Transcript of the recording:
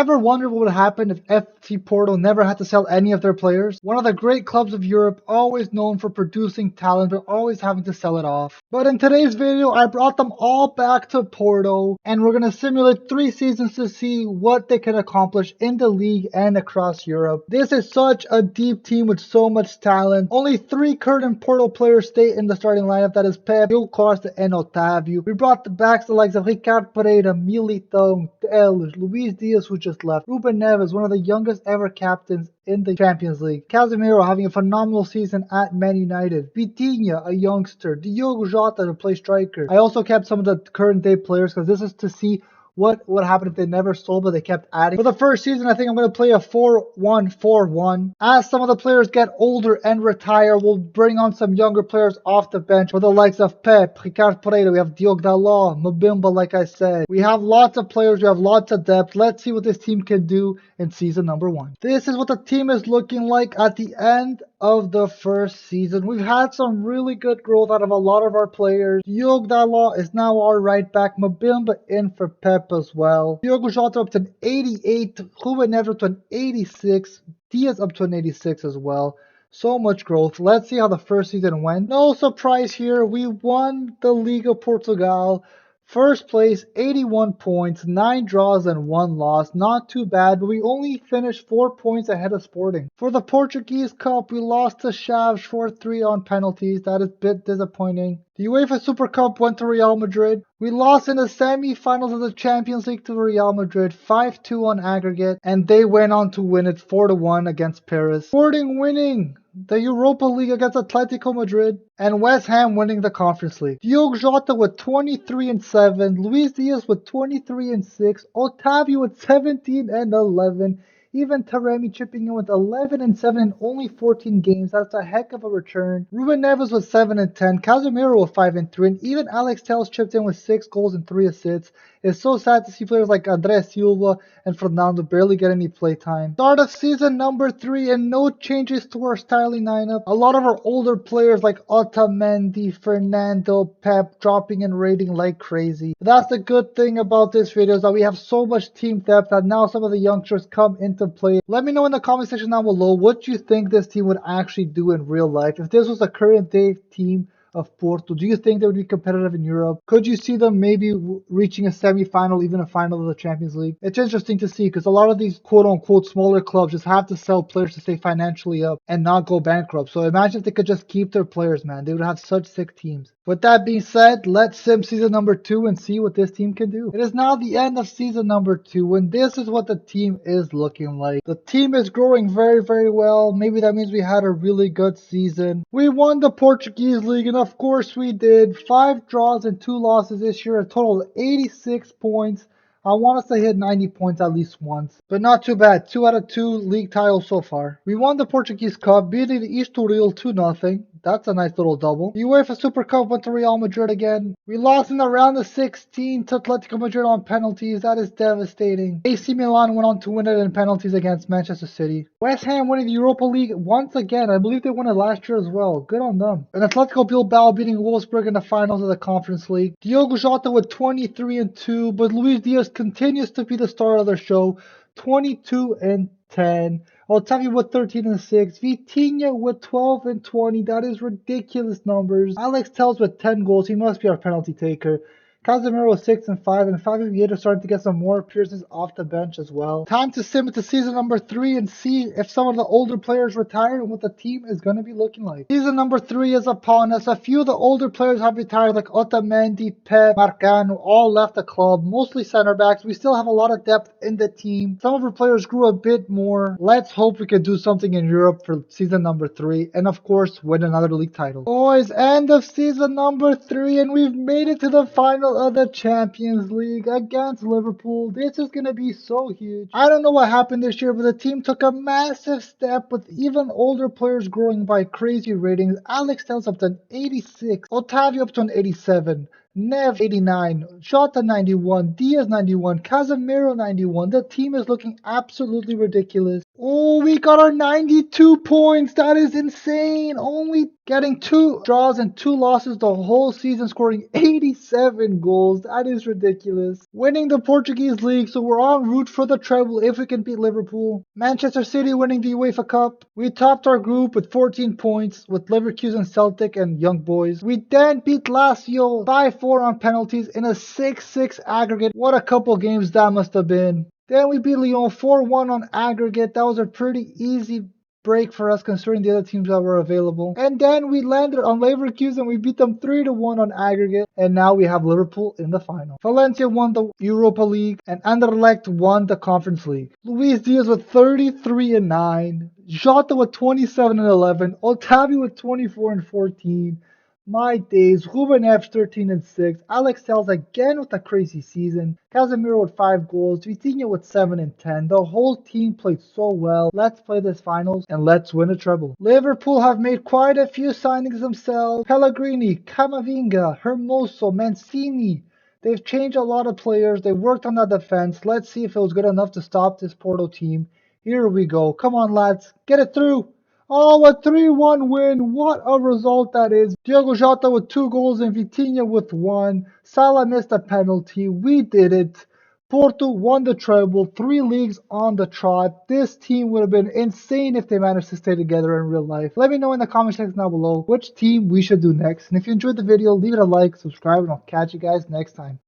Ever wonder what would happen if FC Porto never had to sell any of their players? One of the great clubs of Europe, always known for producing talent but always having to sell it off. But in today's video, I brought them all back to Porto, and we're going to simulate 3 seasons to see what they can accomplish in the league and across Europe. This is such a deep team with so much talent. Only 3 current Porto players stay in the starting lineup, that is Pep, Diogo Costa, and Otavio. We brought back the likes of Ricardo Pereira, Militão, Teles, Luis Diaz, who just left, Ruben Neves, one of the youngest ever captains in the Champions League, Casemiro having a phenomenal season at Man United, Vitinha, a youngster, Diogo Jota to play striker. I also kept some of the current day players because this is to see what would happen if they never sold, but they kept adding. For the first season, I think I'm going to play a 4-1-4-1. As some of the players get older and retire, we'll bring on some younger players off the bench for the likes of Pep, Ricardo Pereira, we have Diogo Dalot, Mbimba, like I said. We have lots of players, we have lots of depth. Let's see what this team can do in season number 1. This is what the team is looking like at the end of the first season. We've had some really good growth out of a lot of our players. Diogo Dalot is now our right back. Mbimba in for Pep as well. Diogo Jota up to an 88. Ruben Neves up to an 86. Diaz up to an 86 as well. So much growth. Let's see how the first season went. No surprise here. We won the Liga Portugal. First place, 81 points, 9 draws and 1 loss. Not too bad, but we only finished 4 points ahead of Sporting. For the Portuguese Cup, we lost to Chaves 4-3 on penalties. That is a bit disappointing. The UEFA Super Cup went to Real Madrid. We lost in the semi-finals of the Champions League to Real Madrid, 5-2 on aggregate, and they went on to win it 4-1 against Paris. Sporting winning the Europa League against Atletico Madrid, and West Ham winning the Conference League. Diogo Jota with 23-7, Luis Diaz with 23-6, Otavio with 17-11, even Taremi chipping in with 11-7 in only 14 games. That's a heck of a return. Ruben Neves with 7-10, Casemiro with 5-3, and even Alex Telles chipped in with 6 goals and 3 assists. It's so sad to see players like André Silva and Fernando barely get any play time. Start of season number 3 and no changes to our starting lineup. A lot of our older players like Otamendi, Fernando, Pep dropping in rating like crazy. That's the good thing about this video, is that we have so much team depth that now some of the youngsters come into play. Let me know in the comment section down below what you think this team would actually do in real life. If this was a current day team of Porto, do you think they would be competitive in Europe? Could you see them maybe reaching a semi-final, even a final of the Champions League? It's interesting to see because a lot of these quote-unquote smaller clubs just have to sell players to stay financially up and not go bankrupt. So imagine if they could just keep their players, man. They would have such sick teams. With that being said, let's sim season number 2 and see what this team can do. It is now the end of season number 2, and this is what the team is looking like. The team is growing very, very well. Maybe that means we had a really good season. We won the Portuguese League, and of course we did. 5 draws and 2 losses this year, a total of 86 points. I want us to hit 90 points at least once, but not too bad. 2 out of 2 league titles so far. We won the Portuguese Cup, beating Estoril 2-0. That's a nice little double. The UEFA Super Cup went to Real Madrid again. We lost in the round of 16 to Atletico Madrid on penalties. That is devastating. AC Milan went on to win it in penalties against Manchester City. West Ham winning the Europa League once again. I believe they won it last year as well. Good on them. And Atletico Bilbao beating Wolfsburg in the finals of the Conference League. Diogo Jota with 23-2, but Luis Diaz continues to be the star of their show. 22-10. Otavio with 13-6. Vitinha with 12-20. That is ridiculous numbers. Alex Telles with 10 goals. He must be our penalty taker. Casemiro with 6-5, and Fabio Vieira starting to get some more appearances off the bench as well. Time to sim into season number 3 and see if some of the older players retire and what the team is going to be looking like. Season number 3 is upon us. A few of the older players have retired, like Otamendi, Pep, Marcano, all left the club, mostly center backs. We still have a lot of depth in the team. Some of our players grew a bit more. Let's hope we can do something in Europe for season number 3 and of course win another league title. Boys, end of season number 3 and we've made it to the final of the Champions League against Liverpool. This is going to be so huge. I don't know what happened this year, but the team took a massive step with even older players growing by crazy ratings. Alex Telles up to an 86, Otavio up to an 87, Nev 89, Jota 91, Diaz 91, Casemiro 91. The team is looking absolutely ridiculous. Oh, we got our 92 points. That is insane. Only getting 2 draws and 2 losses the whole season, scoring 87 goals. That is ridiculous. Winning the Portuguese league, so we're en route for the treble if we can beat Liverpool. Manchester City winning the UEFA Cup. We topped our group with 14 points with Leverkusen, Celtic, and Young Boys. We then beat Lazio 5-4 on penalties in a 6-6 aggregate. What a couple games that must have been. Then we beat Lyon 4-1 on aggregate. That was a pretty easy break for us considering the other teams that were available. And then we landed on Leverkusen. We beat them 3-1 on aggregate. And now we have Liverpool in the final. Valencia won the Europa League and Anderlecht won the Conference League. Luis Diaz with 33-9. Jota with 27-11. Otavio with 24-14. My days, Ruben F 13-6, Alex Telles again with a crazy season, Casemiro with 5 goals, Vitinha with 7 and 10. The whole team played so well. Let's play this finals and let's win a treble. Liverpool have made quite a few signings themselves. Pellegrini, Camavinga, Hermoso, Mancini. They've changed a lot of players. They worked on that defense. Let's see if it was good enough to stop this Porto team. Here we go. Come on, lads. Get it through. Oh, a 3-1 win. What a result that is. Diogo Jota with 2 goals and Vitinha with 1. Salah missed a penalty. We did it. Porto won the treble. 3 leagues on the trot. This team would have been insane if they managed to stay together in real life. Let me know in the comment section down below which team we should do next. And if you enjoyed the video, leave it a like, subscribe, and I'll catch you guys next time.